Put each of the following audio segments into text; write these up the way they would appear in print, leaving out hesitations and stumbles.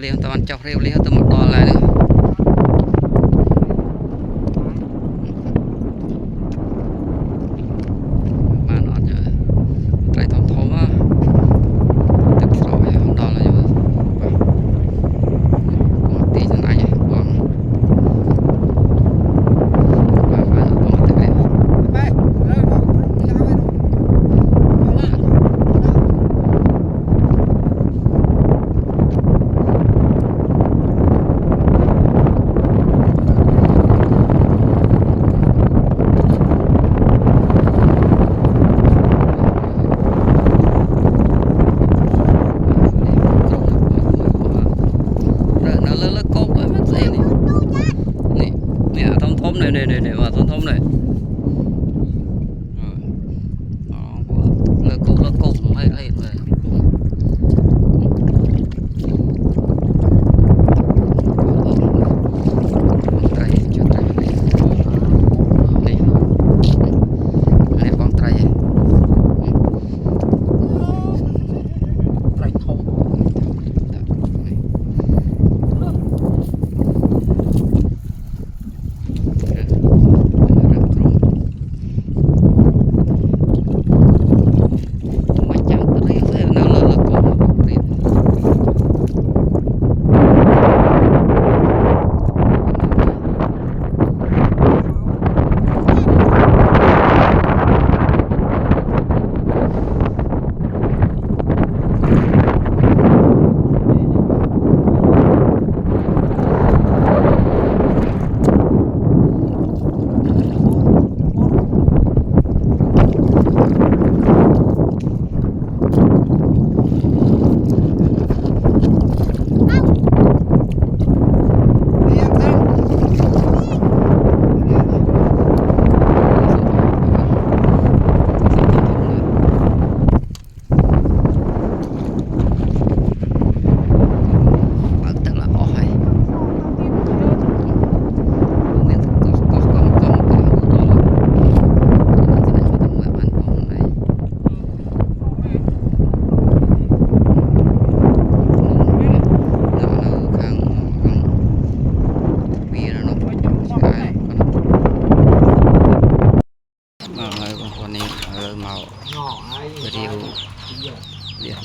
เลี้ยงตะวันจอกเรียวเลี้ยงตัวหมดตอนอะไรเนี่ยบ้านนอนเยอะใจทอมทอมว่าตึกสอยห้องนอนอะไรเยอะตีจนไหนวางnày vào thôn thôn này lơ cụ hay lên về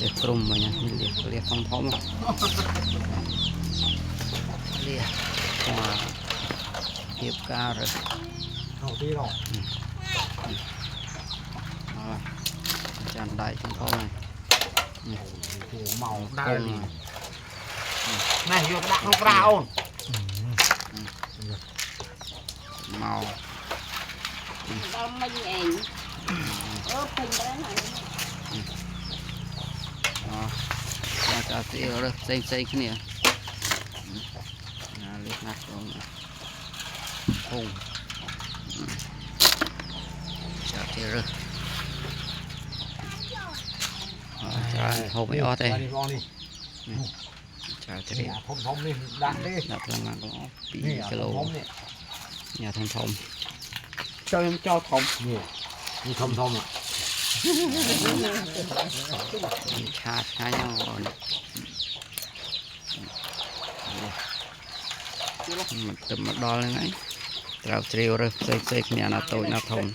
liệt trùm mà nha liệt phong thóm liệt mà hiệp ca rồi tràn đại phong thóm này màu đa này vừa đặt không ra ôn màu chả tí rồi xây cái này liệt nát rồi hùng chả tí rồi chả hộp mấy ót đây chả tí đặt thương mà có bị cái lỗ nhà thông thông cho em cho thông như thông thông ạ chát khá nhau rồi tụm một đo lên ấy trào treo rồi xây nhà là tôi là thông